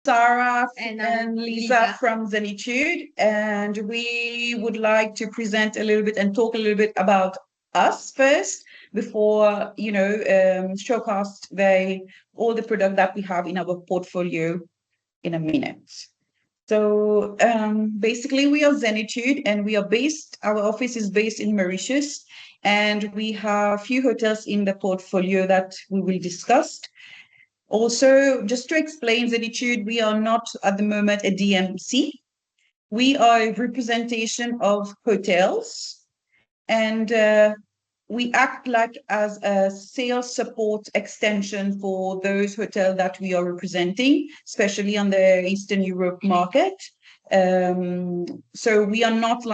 Sarah and Lisa from Zenitude, and we would like to present a little bit and talk a little bit about us first before showcase all the product that we have in our portfolio in a minute. So basically, we are Zenitude, and our office is based in Mauritius, and we have a few hotels in the portfolio that we will discuss. Also, just to explain Zenitude, we are not at the moment a DMC. We are a representation of hotels, and we act like as a sales support extension for those hotels that we are representing, especially on the Eastern Europe market. So we are not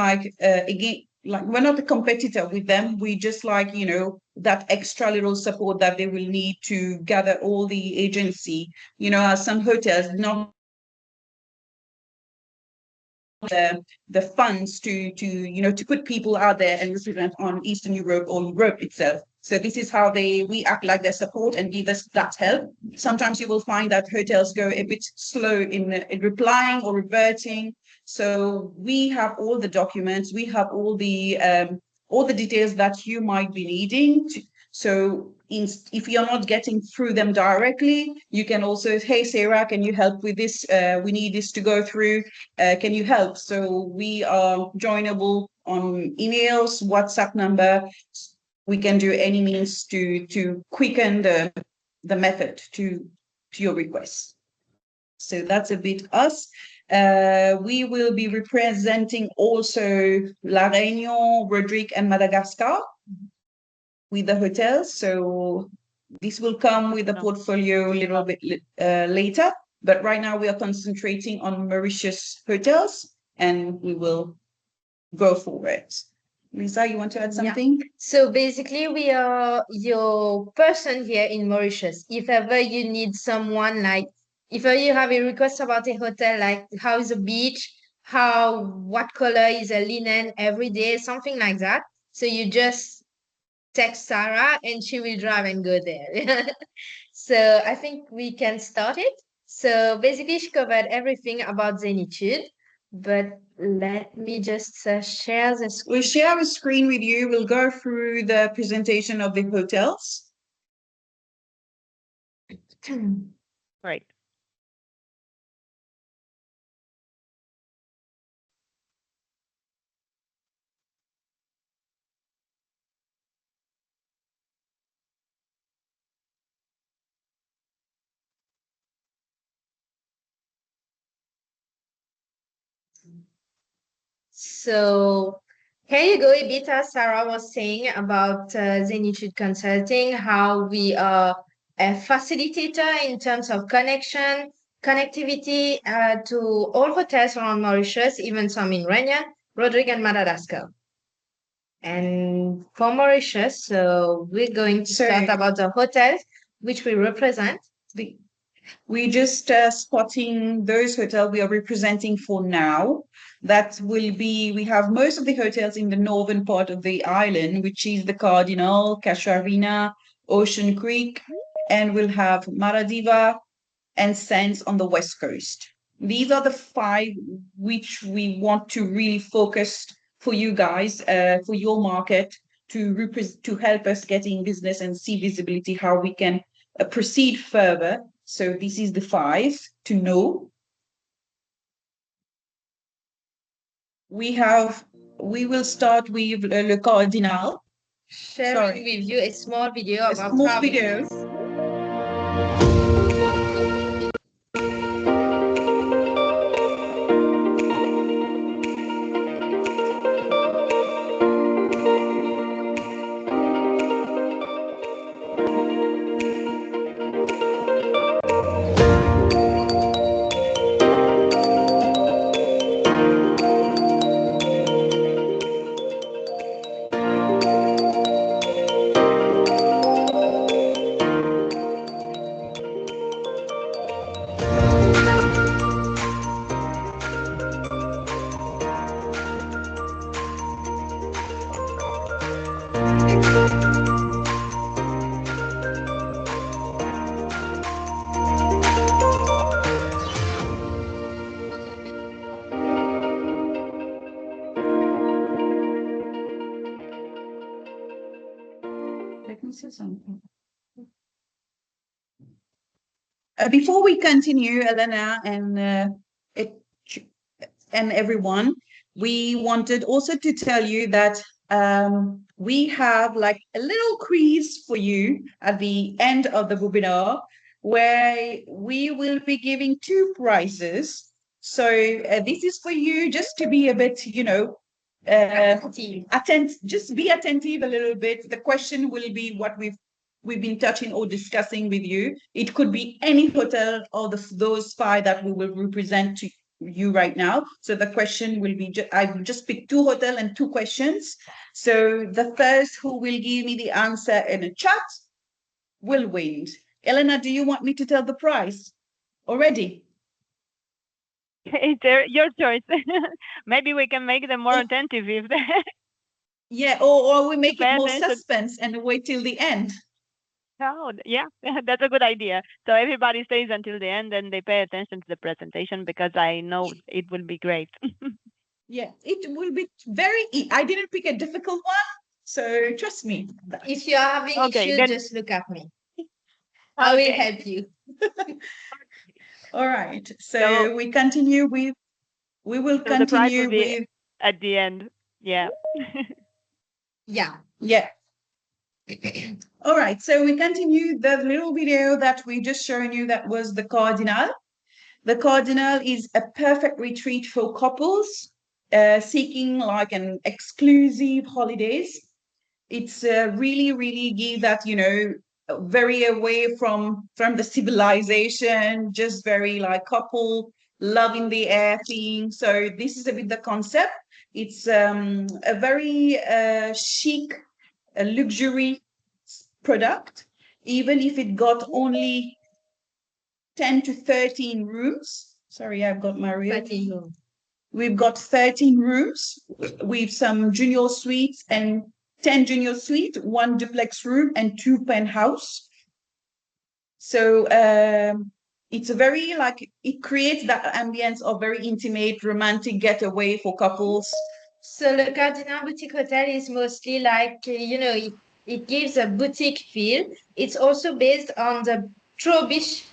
we're not a competitor with them. We just that extra little support that they will need to gather all the agency. As some hotels not the funds to put people out there and represent on Eastern Europe or Europe itself. So this is how we act like their support and give us that help. Sometimes you will find that hotels go a bit slow in replying or reverting. So we have all the documents, we have all the details that you might be needing. So if you're not getting through them directly, you can also, hey, Sarah, can you help with this? We need this to go through. Can you help? So we are joinable on emails, WhatsApp number. We can do any means to quicken the method to your request. So that's a bit us. We will be representing also La Réunion, Rodrigue, and Madagascar with the hotels. So this will come with the portfolio a little bit later. But right now we are concentrating on Mauritius hotels, and we will go for it. Lisa, you want to add something? Yeah. So basically, we are your person here in Mauritius. If ever you need someone, like if ever you have a request about a hotel, like how is the beach, what color is a linen every day, something like that. So you just text Sarah and she will drive and go there. So I think we can start it. So basically, she covered everything about Zenitude. But let me just share the screen. We'll share a screen with you. We'll go through the presentation of the hotels. Right. So here you go, a bit as Sarah was saying about Zenitude Consulting, how we are a facilitator in terms of connectivity to all hotels around Mauritius, even some in Réunion, Rodrigue, and Madagascar. And for Mauritius, so we're going to start about the hotels which we represent. We just spotting those hotels we are representing for now. That will be, we have most of the hotels in the northern part of the island, which is the Cardinal, Casuarina, Ocean Creek, and we'll have Maradiva and Sands on the west coast. These are the 5 which we want to really focus for you guys, for your market, to help us getting business and see visibility, how we can proceed further. So this is the 5 to know. We will start with Le Cardinal. Sharing with you a small video about travel. something. Before we continue, Elena and everyone, we wanted also to tell you that we have like a little quiz for you at the end of the webinar, where we will be giving 2 prizes. So this is for you just to be a bit, just be attentive a little bit. The question will be what we've been touching or discussing with you. It could be any hotel or those 5 that we will represent to you right now. So the question will be, I've just picked 2 hotels and 2 questions. So the first who will give me the answer in a chat will win. Elena, do you want me to tell the prize already? It's your choice. Maybe we can make them more attentive if they... Yeah, or we make it more suspense and wait till the end. Oh, yeah, that's a good idea. So everybody stays until the end and they pay attention to the presentation, because I know it will be great. Yeah, it will be very easy. I didn't pick a difficult one, so trust me. If you are having issues, then... just look at me. I will help you. All right. So we continue with, we will continue with at the end. Yeah. Yeah. Yeah. All right. So we continue the little video that we just shown you. That was the Cardinal. The Cardinal is a perfect retreat for couples seeking like an exclusive holidays. It's really, really give that, very away from the civilization, just very like couple loving the air thing. So this is a bit the concept. It's a very chic, luxury product, even if it got only 10 to 13 rooms. Sorry, I've got my real. We've got 13 rooms with some junior suites and 10 junior suite, 1 duplex room, and 2 penthouse. So it's a very it creates that ambience of very intimate, romantic getaway for couples. So the Cardinal Boutique Hotel is mostly like, it gives a boutique feel. It's also based on the Trobish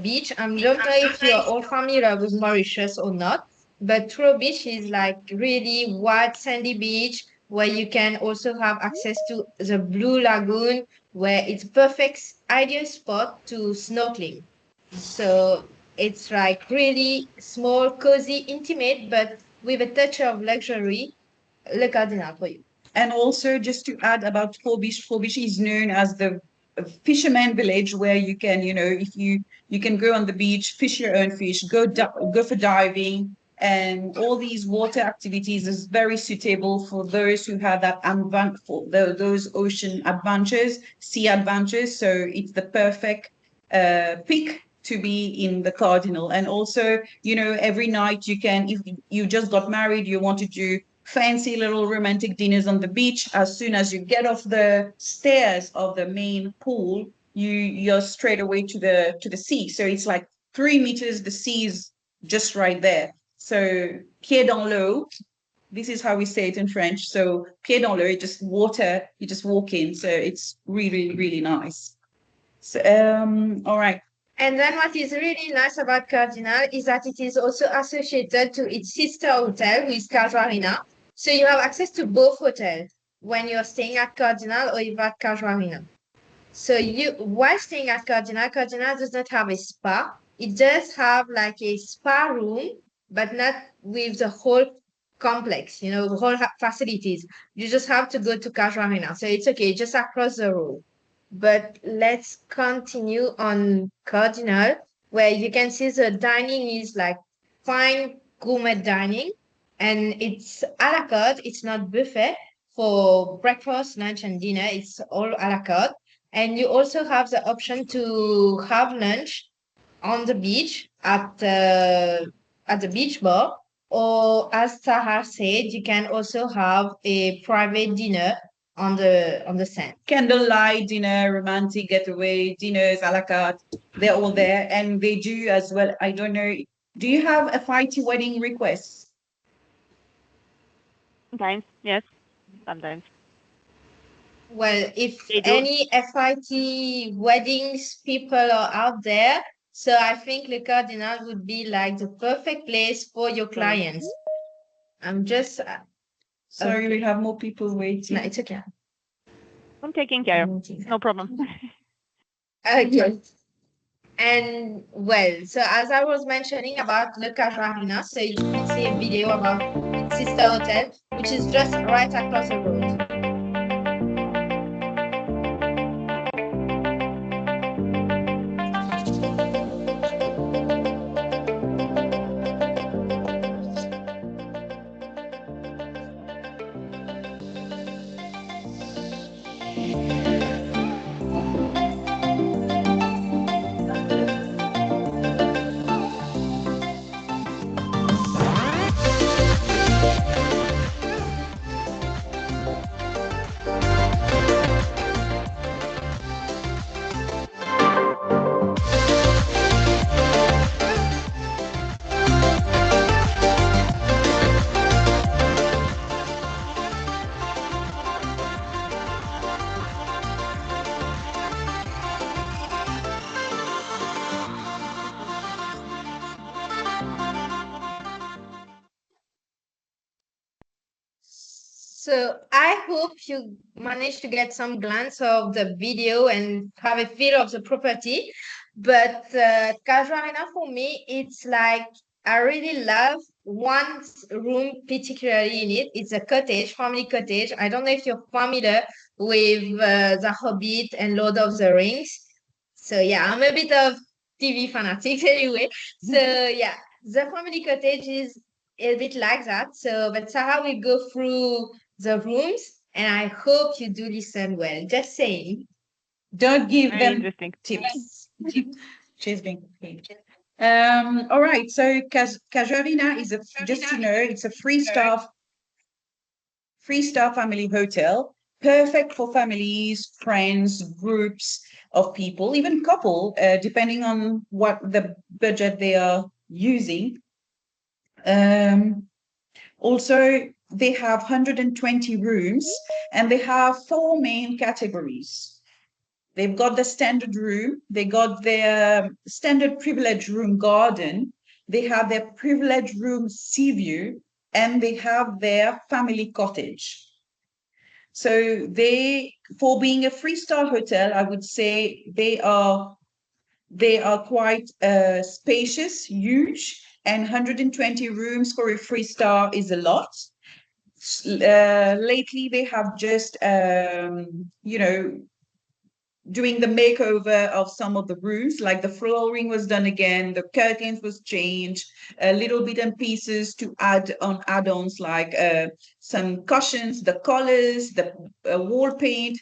beach. I don't know if you're all familiar with Mauritius or not, but Trobish is like really white sandy beach, where you can also have access to the Blue Lagoon, where it's perfect ideal spot to snorkeling. So it's like really small, cozy, intimate, but with a touch of luxury. Le Cardinal for you. And also just to add about Trobish is known as the fisherman village, where you can, if you can go on the beach, fish your own fish, go for diving, and all these water activities is very suitable for those who have that those ocean adventures, sea adventures. So it's the perfect pick to be in the Cardinal. And also, every night you can, if you just got married, you want to do fancy little romantic dinners on the beach. As soon as you get off the stairs of the main pool, you're straight away to the sea. So it's like 3 meters, the sea is just right there. So pied dans l'eau, this is how we say it in French. So pied dans l'eau, just water, you just walk in. So it's really, really nice. So all right. And then what is really nice about Cardinal is that it is also associated to its sister hotel, which is Casuarina. So you have access to both hotels when you're staying at Cardinal or even at Casuarina. So while staying at Cardinal, Cardinal does not have a spa. It does have like a spa room, but not with the whole complex, the whole facilities. You just have to go to Casuarina. So it's okay, just across the road. But let's continue on Cardinal, where you can see the dining is like fine gourmet dining, and it's a la carte. It's not buffet for breakfast, lunch, and dinner. It's all a la carte. And you also have the option to have lunch on the beach at the beach bar, or as Tahar said, you can also have a private dinner on the sand. Candlelight dinner, romantic getaway dinners, a la carte, they're all there. And they do as well. I don't know, do you have a fighty wedding request? Sometimes, yes, sometimes. Well, if They do. any FIT weddings people are out there, so I think Le Cardinal would be like the perfect place for your clients. I'm just, Sorry, we have more people waiting. no, it's okay. I'm taking care of. No problem. Okay. And well, so as I was mentioning about Le Cardinal, so you can see a video about its sister hotel, which is just right across the road. So I hope you managed to get some glance of the video and have a feel of the property. But Casuarina for me, it's like I really love one room particularly in it. It's a cottage, family cottage. I don't know if you're familiar with The Hobbit and Lord of the Rings. So yeah, I'm a bit of TV fanatic anyway. So yeah, the family cottage is a bit like that. So, but Sarah will go through the rooms, and I hope you do listen well. Just saying. Don't give Very them interesting. tips. She's being paid. All right. So Casuarina is just to know, it's a three-star family hotel, perfect for families, friends, groups of people, even couple, depending on what the budget they are using. Also, they have 120 rooms and they have 4 main categories. They've got the standard room, they got their standard privilege room garden, they have their privilege room sea view, and they have their family cottage. So for being a 3-star hotel, I would say they are quite spacious, huge, and 120 rooms for a 3-star is a lot. Lately, they have just, doing the makeover of some of the rooms, like the flooring was done again, the curtains was changed, a little bit and pieces to add on add-ons like some cushions, the colors, the wall paint,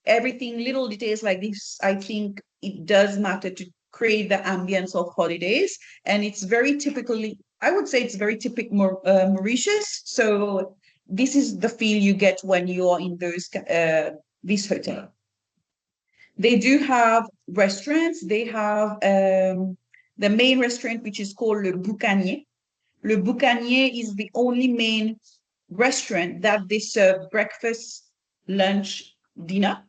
everything, little details like this. I think it does matter to create the ambience of holidays, and it's very typically, I would say it's very typical Mauritius. So this is the feel you get when you are in this hotel. They do have restaurants. They have the main restaurant, which is called Le Boucanier. Le Boucanier is the only main restaurant that they serve breakfast, lunch, dinner,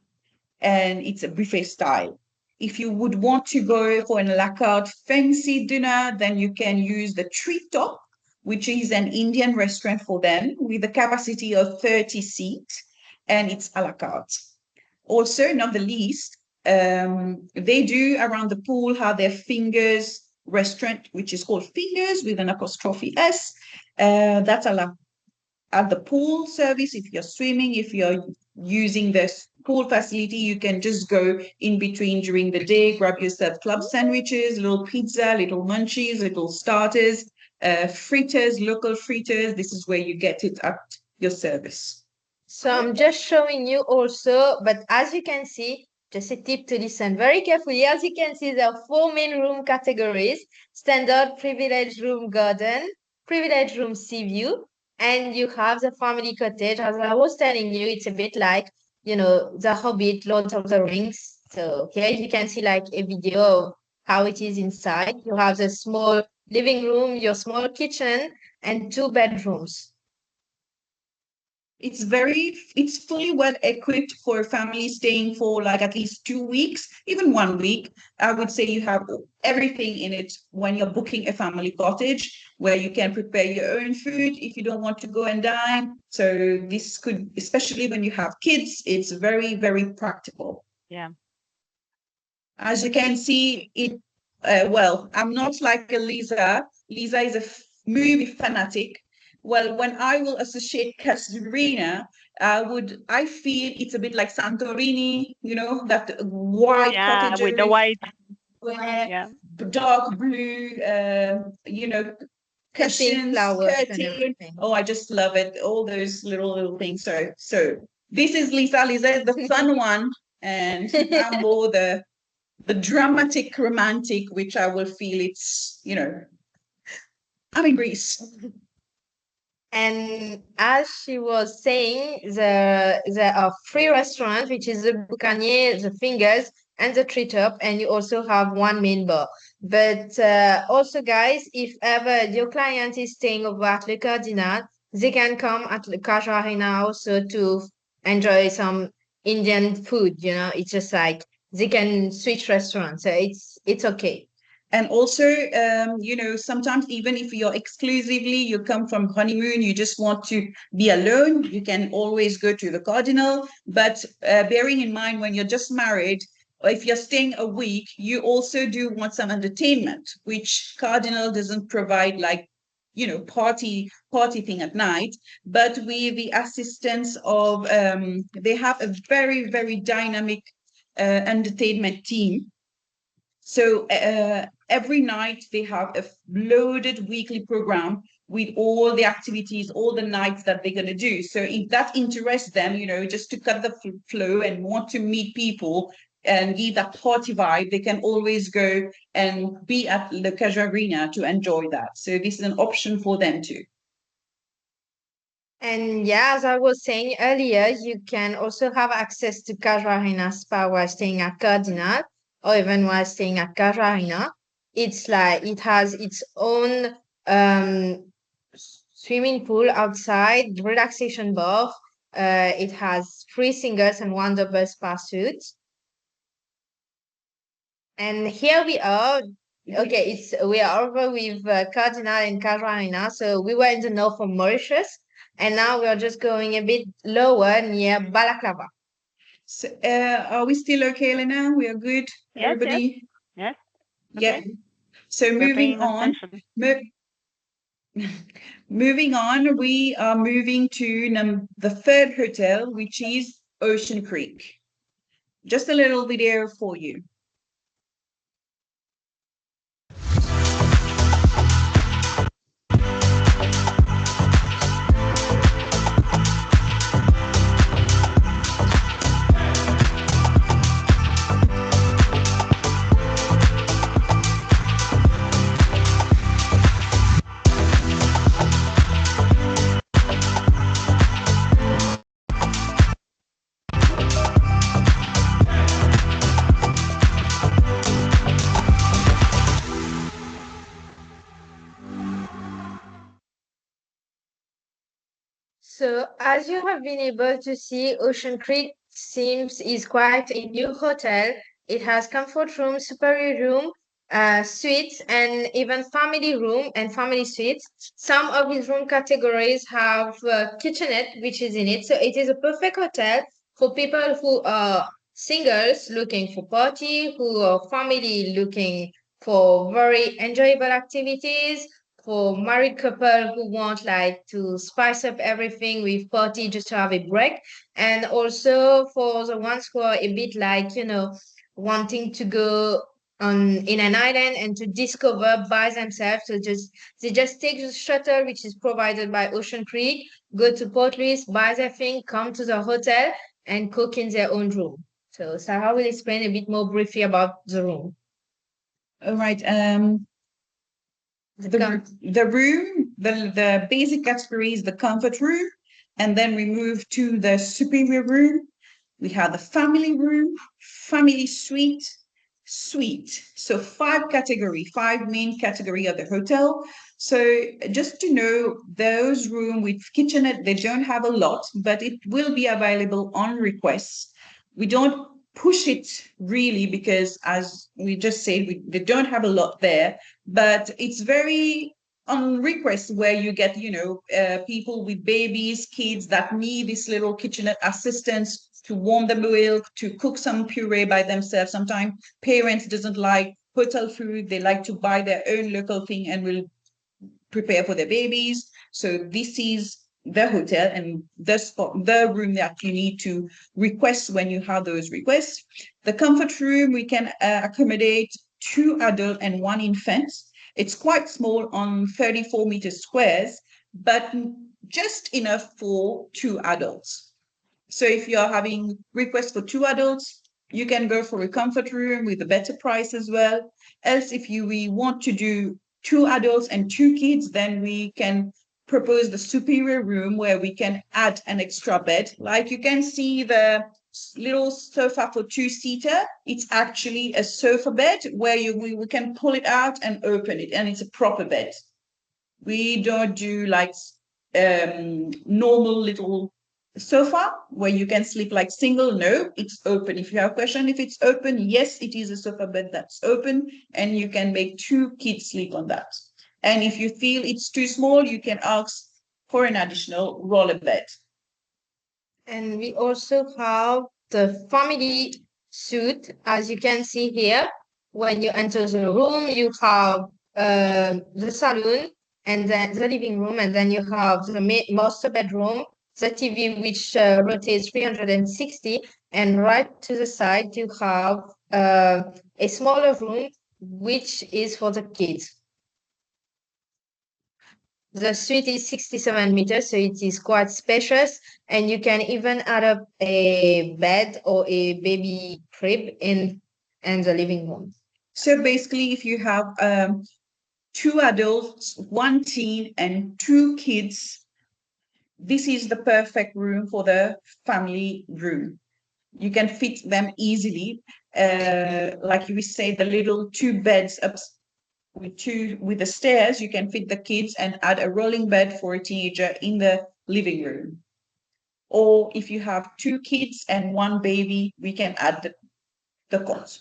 and it's a buffet style. If you would want to go for an a la carte fancy dinner, then you can use the Treetop, which is an Indian restaurant for them with a capacity of 30 seats, and it's a la carte. Also, not the least, they do around the pool have their Fingers restaurant, which is called Fingers with an apostrophe S. That's at the pool service. If you're swimming, if you're using this pool facility, you can just go in between during the day, grab yourself club sandwiches, little pizza, little munchies, little starters, fritters, local fritters. This is where you get it at your service. So I'm just showing you also, but as you can see, just a tip to listen very carefully. As you can see, there are 4 main room categories: standard, privilege room garden, privilege room sea view, and you have the family cottage. As I was telling you, it's a bit like, The Hobbit, Lord of the Rings. So here you can see like a video of how it is inside. You have the small living room, your small kitchen, and 2 bedrooms. It's fully well equipped for a family staying for like at least 2 weeks, even 1 week. I would say you have everything in it when you're booking a family cottage, where you can prepare your own food if you don't want to go and dine. So this could, especially when you have kids, it's very, very practical. Yeah. As you can see, well, I'm not like a Lisa. Lisa is a movie fanatic. Well, when I will associate Castorina, I feel it's a bit like Santorini, that white cottages, with the white, dark blue, cushions, flowers and curtain. everything. Oh, I just love it. All those little things. So this is Lisa. Lisa is the fun one, and I'm more the dramatic romantic, which I will feel it's, I'm in Greece. And as she was saying, there are 3 restaurants, which is the Boucanier, the Fingers, and the Treetop, and you also have 1 main bar. But also, guys, if ever your client is staying over at Le Cardinal, they can come at the Kasha Arena also to enjoy some Indian food. It's just like they can switch restaurants, so it's okay. And also, sometimes even if you come from honeymoon, you just want to be alone, you can always go to the Cardinal. But bearing in mind, when you're just married, or if you're staying a week, you also do want some entertainment, which Cardinal doesn't provide, like, party thing at night. But with the assistance of, they have a very, very dynamic entertainment team. So every night they have a loaded weekly program with all the activities, all the nights that they're going to do. So if that interests them, just to cut the flow and want to meet people and give that party vibe, they can always go and be at the Casual Arena to enjoy that. So this is an option for them too. And yeah, as I was saying earlier, you can also have access to Casual Arena Spa while staying at Cardinal, or even while staying at Casual Arena. It's like it has its own swimming pool outside, relaxation bath. It has 3 singles and 1 double spa suite. And here we are. Okay, we are over with Cardinal and Casual Arena. So we were in the north of Mauritius, and now we are just going a bit lower near Balaclava. So, are we still okay, Elena? We are good, yes, everybody? Yes. Yeah. Okay. So moving on. Moving on, we are moving to the 3rd hotel, which is Ocean Creek. Just a little video for you. So as you have been able to see, Ocean Creek is quite a new hotel. It has comfort room, superior room, suites, and even family room and family suites. Some of these room categories have kitchenette, which is in it. So it is a perfect hotel for people who are singles looking for party, who are family looking for very enjoyable activities, for married couple who want like to spice up everything with party just to have a break, and also for the ones who are a bit like wanting to go on in an island and to discover by themselves. So they just take the shuttle, which is provided by Ocean Creek, go to Port Louis, buy their thing, come to the hotel and cook in their own room. So Sarah will explain a bit more briefly about the room. All right. The room, the basic category is the comfort room, and then we move to the superior room. We have the family room, family suite, suite. So 5 main category of the hotel. So just to know, those room with kitchenette, they don't have a lot, but it will be available on request. We don't push it really because, as we just said, they don't have a lot there, but it's very on request where you get, people with babies, kids that need this little kitchenette assistance to warm the milk, to cook some puree by themselves. Sometimes parents doesn't like hotel food. They like to buy their own local thing and will prepare for their babies. So this is the hotel and the room that you need to request when you have those requests. The comfort room, we can accommodate 2 adults and 1 infant. It's quite small on 34 meters squares, but just enough for 2 adults. So if you're having requests for 2 adults, you can go for a comfort room with a better price as well. Else, if we want to do 2 adults and 2 kids, then we can propose the superior room where we can add an extra bed. Like you can see the little sofa for 2-seater. It's actually a sofa bed where we can pull it out and open it, and it's a proper bed. We don't do like normal little sofa where you can sleep like single. No, it's open. If you have a question, if it's open, yes, it is a sofa bed that's open, and you can make 2 kids sleep on that. And if you feel it's too small, you can ask for an additional roller bed. And we also have the family suite, as you can see here. When you enter the room, you have the saloon and then the living room, and then you have the master bedroom, the TV, which rotates 360, and right to the side, you have a smaller room, which is for the kids. The suite is 67 meters, so it is quite spacious, and you can even add up a bed or a baby crib in the living room. So basically, if you have 2 adults, 1 teen, and 2 kids, this is the perfect room for the family room. You can fit them easily. Like you say, the little 2 beds up with the stairs, you can fit the kids and add a rolling bed for a teenager in the living room. Or if you have 2 kids and 1 baby, we can add the cot.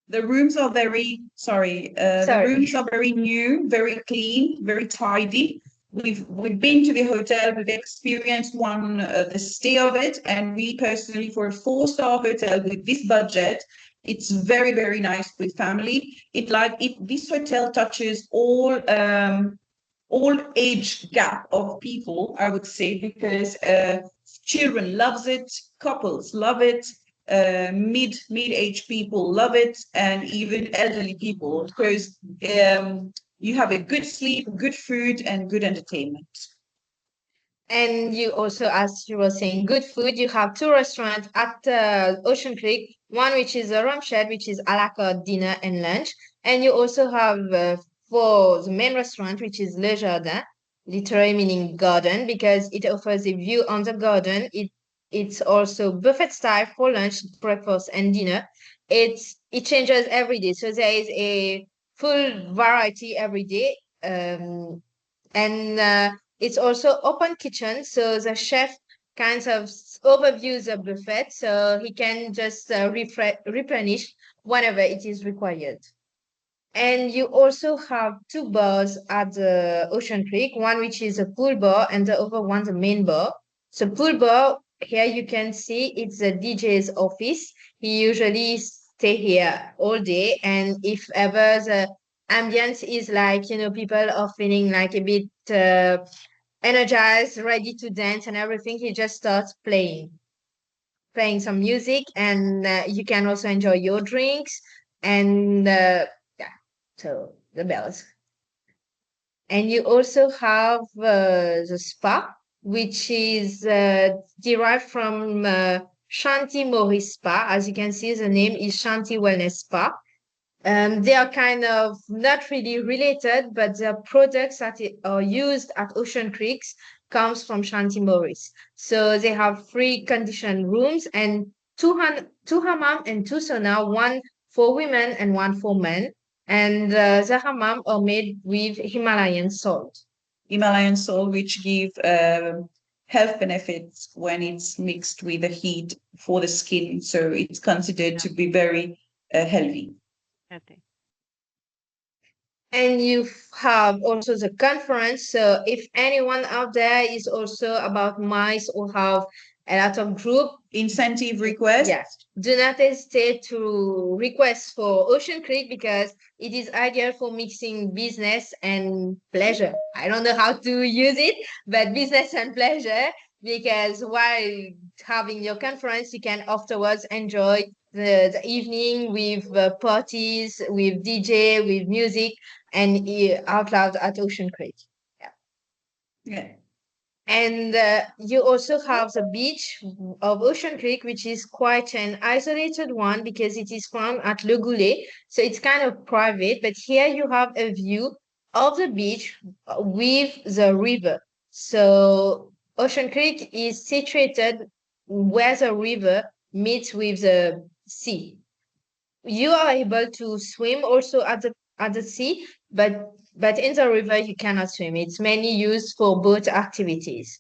The rooms are very, the rooms are very new, very clean, very tidy. We've been to the hotel, we've experienced the stay of it, and we personally, for a 4-star hotel with this budget, it's very, very nice with family. This hotel touches all age gap of people, I would say, because children loves it, couples love it, mid-age people love it, and even elderly people, because you have a good sleep, good food, and good entertainment. And you also, as you were saying, good food. You have 2 restaurants at Ocean Creek, one which is a rum shed, which is a la carte dinner and lunch. And you also have for the main restaurant, which is Le Jardin, literally meaning garden, because it offers a view on the garden. It's also buffet style for lunch, breakfast, and dinner. It changes every day, so there is a full variety every day. It's also open kitchen, so the chef kind of overviews the buffet, so he can just replenish whenever it is required. And you also have 2 bars at the Ocean Creek, one which is a pool bar and the other one the main bar. So pool bar, here you can see it's the DJ's office. He usually stay here all day, and if ever the ambience is like, people are feeling like a bit energized, ready to dance and everything, he just starts playing some music, and you can also enjoy your drinks and so the bells. And you also have the spa, which is derived from Shanti Maurice Spa. As you can see, the name is Shanti Wellness Spa. They are kind of not really related, but the products that are used at Ocean Creeks comes from Shanti Maurice. So they have 3 conditioned rooms, and two hammam and two sauna, one for women and one for men. And the hammam are made with Himalayan salt. Himalayan salt, which give health benefits when it's mixed with the heat for the skin. So it's considered to be very healthy. Okay. And you have also the conference. So if anyone out there is also about MICE or have a lot of group incentive request, yes, do not hesitate to request for Ocean Creek because it is ideal for mixing business and pleasure. I don't know how to use it, but business and pleasure, because while having your conference, you can afterwards enjoy the evening with parties, with DJ, with music, and out loud at Ocean Creek. Yeah. And you also have the beach of Ocean Creek, which is quite an isolated one because it is found at Le Goulet. So it's kind of private, but here you have a view of the beach with the river. So Ocean Creek is situated where the river meets with the sea. You are able to swim also at the sea, but in the river you cannot swim. It's mainly used for boat activities.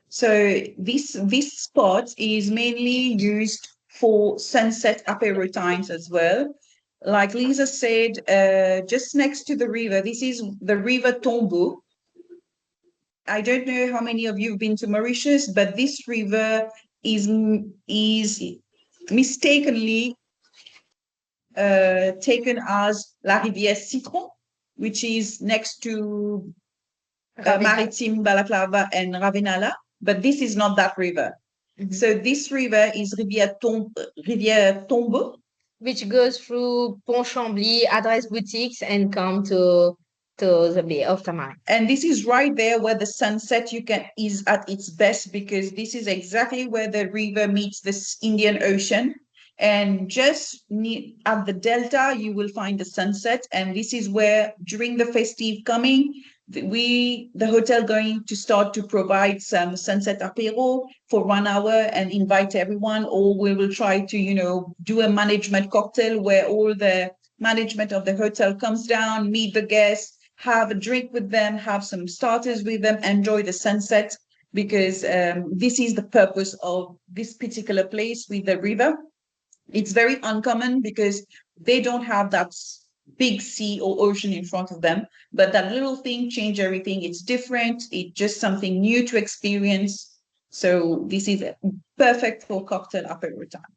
So this spot is mainly used for sunset apero times as well. Like Lisa said, just next to the river, this is the river Tombeau. I don't know how many of you have been to Mauritius, but this river is mistakenly taken as La Rivière Citron, which is next to Maritime, Balaclava, and Ravenala, but this is not that river. Mhm. So this river is Rivière Tombeau, which goes through Pont Chambly, Adresse Boutiques, and come to the Bay of Tamar. And this is right there where the sunset is at its best, because this is exactly where the river meets the Indian Ocean. And just at the delta, you will find the sunset. And this is where, during the festive coming, the hotel going to start to provide some sunset apero for 1 hour and invite everyone, or we will try to, do a management cocktail where all the management of the hotel comes down, meet the guests, have a drink with them, have some starters with them, enjoy the sunset, because this is the purpose of this particular place with the river. It's very uncommon because they don't have that big sea or ocean in front of them, but that little thing changed everything. It's different. It's just something new to experience. So this is perfect for cocktail apero time.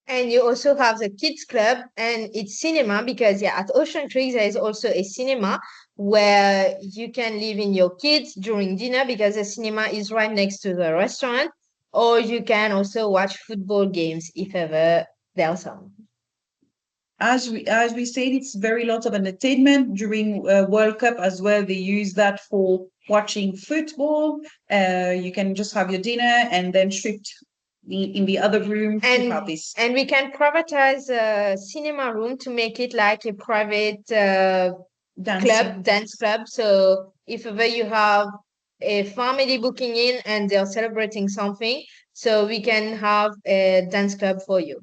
And you also have the kids club and it's cinema, because at Ocean Creek there is also a cinema where you can live in your kids during dinner because the cinema is right next to the restaurant, or you can also watch football games if ever there's some. As we said, it's very lot of entertainment during World Cup as well. They use that for watching football. You can just have your dinner and then shift in the other room to have this. And we can privatize a cinema room to make it like a private dance club. So if ever you have a family booking in and they're celebrating something, so we can have a dance club for you.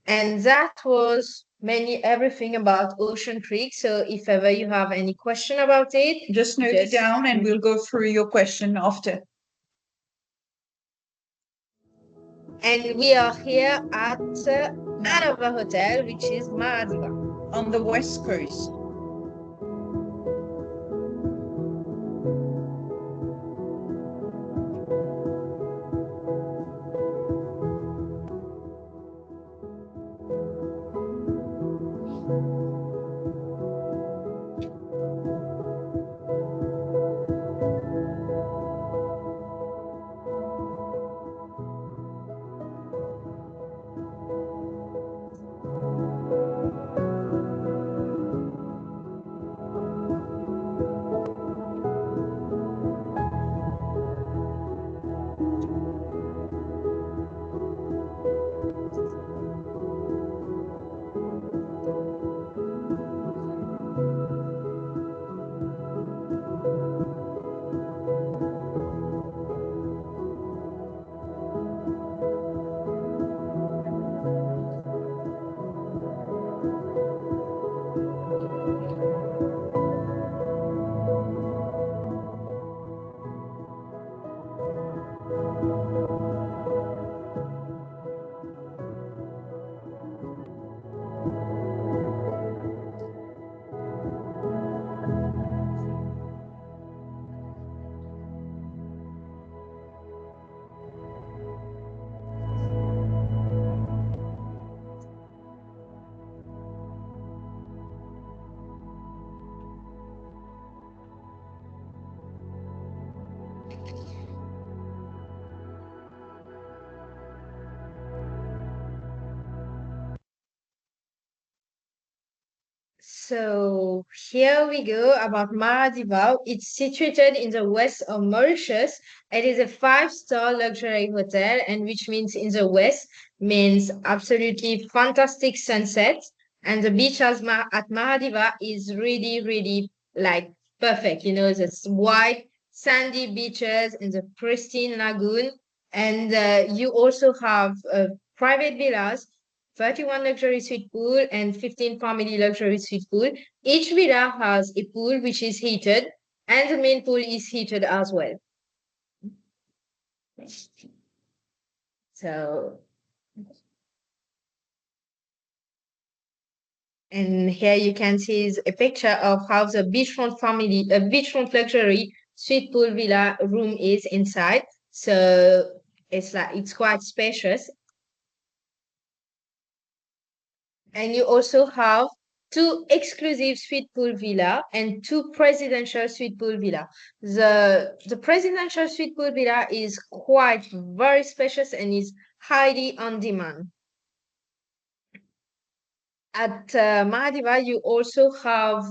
And that was mainly everything about Ocean Creek. So if ever you have any question about it, just note it down and we'll go through your question after. And we are here at another hotel, which is Maradiva. On the west coast. So here we go about Maradiva. It's situated in the west of Mauritius. It is a 5-star luxury hotel, and which means in the west means absolutely fantastic sunset. And the beach at Maradiva is really, really like perfect. You know, this white sandy beaches in the pristine lagoon. And you also have private villas, 31 luxury suite pool and 15 family luxury suite pool. Each villa has a pool which is heated, and the main pool is heated as well. So, and here you can see a picture of how the beachfront luxury suite pool villa room is inside. So it's quite spacious. And you also have 2 exclusive suite pool villa and 2 presidential suite pool villa. The presidential suite pool villa is quite very spacious and is highly on demand. At Maradiva, you also have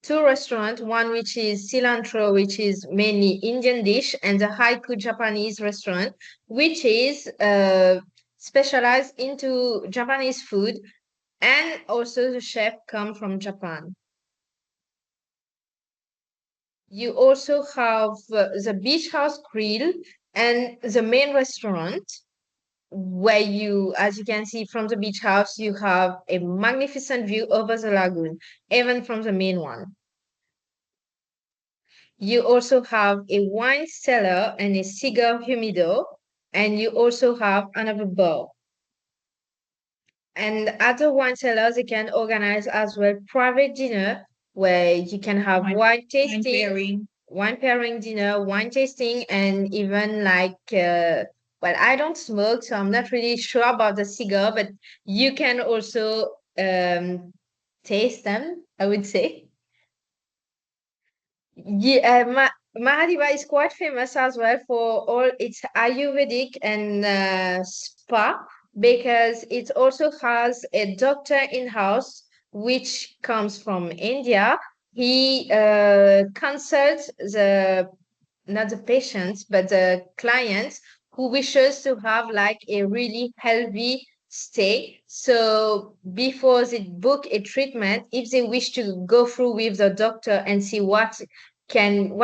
2 restaurants, one which is cilantro, which is mainly Indian dish, and the haiku Japanese restaurant, which is specialized into Japanese food, and also the chef come from Japan. You also have the beach house grill and the main restaurant, where you, as you can see from the beach house, you have a magnificent view over the lagoon, even from the main one. You also have a wine cellar and a cigar humidor, and you also have another bar. And at the wine cellars, you can organize as well private dinner, where you can have wine tasting, wine pairing dinner, wine tasting, and even like, well, I don't smoke, so I'm not really sure about the cigar, but you can also taste them, I would say. Yeah, Maradiva is quite famous as well for all its Ayurvedic and spa, because it also has a doctor in-house which comes from India. He consults not the patients, but the clients who wishes to have like a really healthy stay. So before they book a treatment, if they wish to go through with the doctor and see what can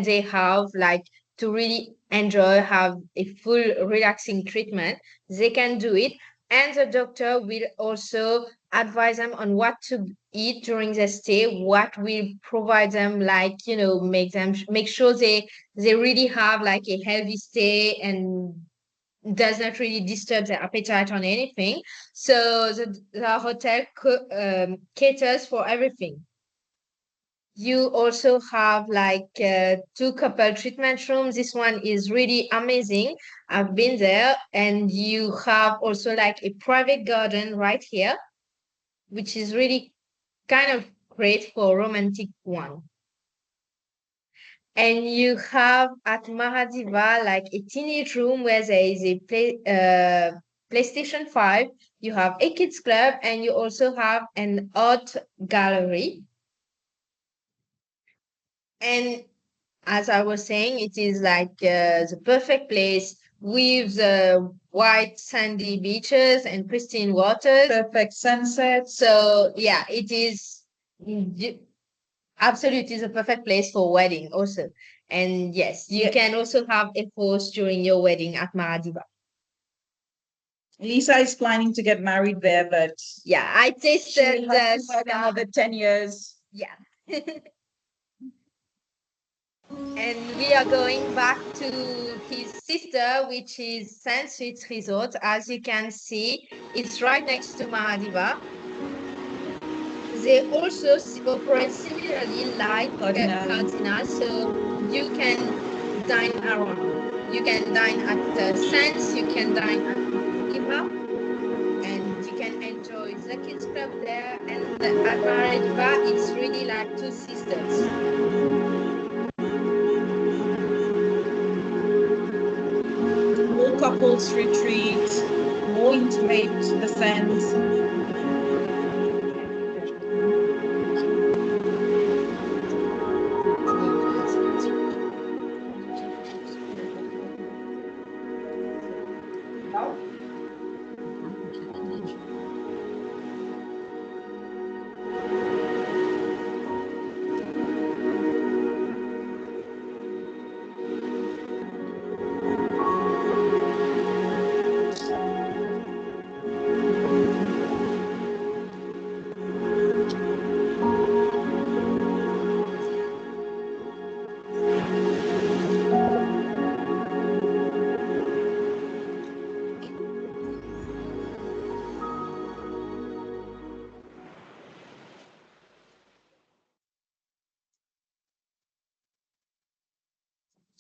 they have like to really enjoy, have a full relaxing treatment, they can do it. And the doctor will also advise them on what to eat during the stay, what will provide them, like, you know, make sure they really have like a healthy stay and does not really disturb their appetite on anything. So the hotel caters for everything. You also have like 2 couple treatment rooms. This one is really amazing. I've been there. And you have also like a private garden right here, which is really kind of great for a romantic one. And you have at Maradiva like a teenage room where there is a PlayStation 5. You have a kids club, and you also have an art gallery. And as I was saying, it is like the perfect place with the white sandy beaches and pristine waters. Perfect sunset. So yeah, it is absolutely the perfect place for wedding also. And yes, you can also have a host during your wedding at Maradiva. Lisa is planning to get married there, but yeah, I tasted another 10 years. Yeah. And we are going back to his sister, which is Saint Suites Resort. As you can see, it's right next to Maradiva. They also operate similarly like Cardinal, so you can dine around. You can dine at Saints, you can dine at Maradiva, and you can enjoy the kids club there. And at Maradiva, it's really like 2 sisters. More couples retreat, more intimate the sense.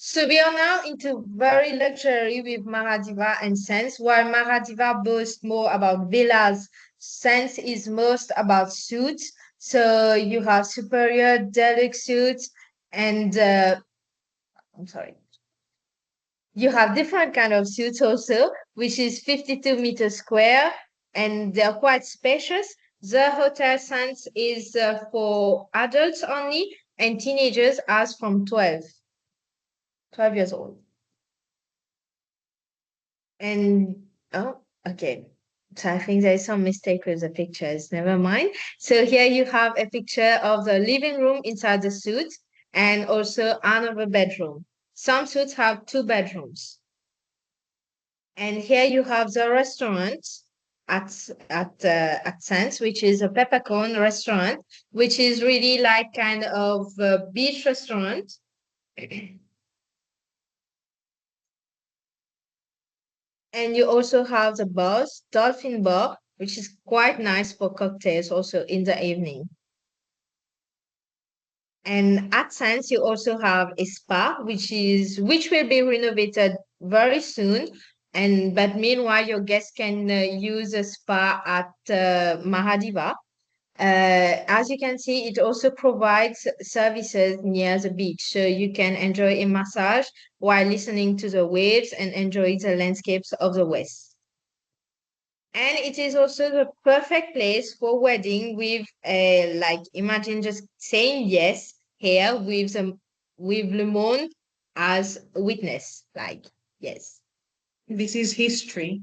So we are now into very luxury with Maradiva and Sense, while Maradiva boasts more about villas. Sense is most about suites. So you have superior deluxe suites and I'm sorry. You have different kind of suites also, which is 52 meters square, and they're quite spacious. The hotel Sense is for adults only, and teenagers as from 12 years old. And oh, okay. So I think there's some mistake with the pictures. Never mind. So here you have a picture of the living room inside the suite and also another bedroom. Some suites have 2 bedrooms. And here you have the restaurant at Sense, which is a peppercorn restaurant, which is really like kind of a beach restaurant. And you also have the bars, Dolphin Bar, which is quite nice for cocktails also in the evening. And at Sense, you also have a spa, which will be renovated very soon. But meanwhile, your guests can use a spa at Maradiva. As you can see, it also provides services near the beach. So you can enjoy a massage while listening to the waves and enjoy the landscapes of the west. And it is also the perfect place for wedding with like imagine just saying yes here with Le Monde as a witness, like yes. This is history.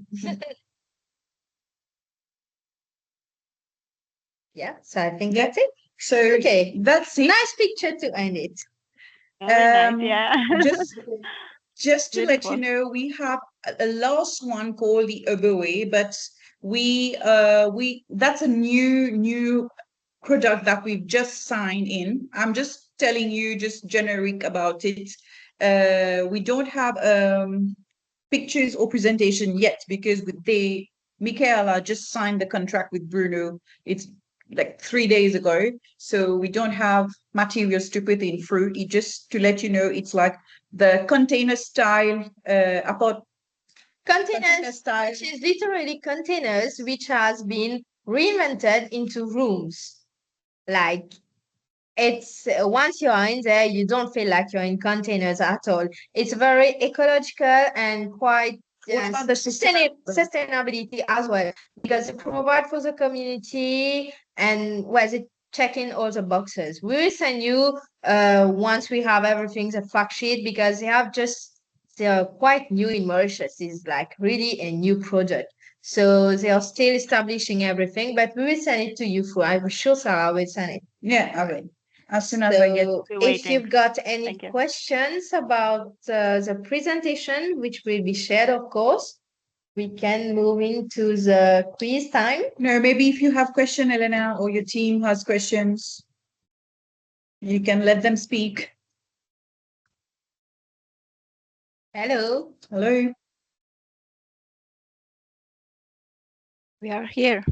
Yeah, so I think Yeah. that's it. So Okay, that's it. nice picture to end it. Very nice, yeah. Just to let you Beautiful. know, we have a last one called the Oboe, but we that's a new product that we've just signed in. I'm just telling you just generic about it. We don't have pictures or presentation yet because Michaela just signed the contract with Bruno. It's like 3 days ago. So we don't have materials to put in fruit. It just to let you know, it's like the container style Containers, style. which is literally containers which has been reinvented into rooms. Like it's once you are in there, you don't feel like you're in containers at all. It's very ecological and quite What about the sustainability as well, because they provide for the community and they check in all the boxes. We will send you once we have everything the fact sheet, because they are quite new in Mauritius. It's like really a new product. So they are still establishing everything, but we will send it to you through. I'm sure Sarah will send it. Yeah, all right. As soon as I get So We're if waiting. you've got any Thank you. questions about the presentation, which will be shared, of course, we can move into the quiz time. no, maybe if you have question, Elena, or your team has questions, you can let them speak. Hello. Hello. We are here.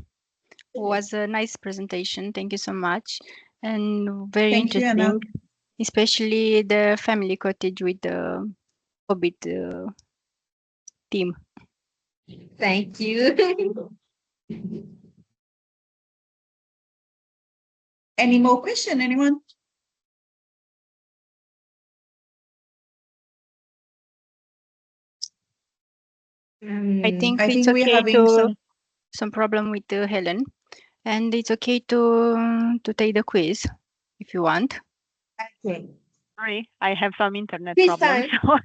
It was a nice presentation. Thank you so much. And very Thank you, Anna. interesting, especially the family cottage with the Hobbit theme. Thank you. Any more question, anyone? I think I it's think we're okay having to some problem with Helen, and it's okay to take the quiz if you want. Okay. Sorry, I have some internet Quiz problems. time. So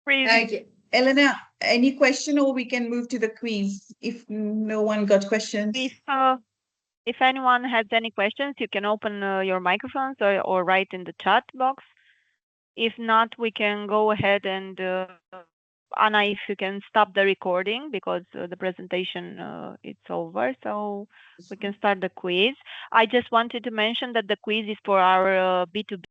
freeze. Okay. Elena, any question, or we can move to the quiz if no one got questions? If anyone has any questions, you can open your microphones or write in the chat box. If not, we can go ahead and Anna, if you can stop the recording, because the presentation it's over, so we can start the quiz. I just wanted to mention that the quiz is for our B2B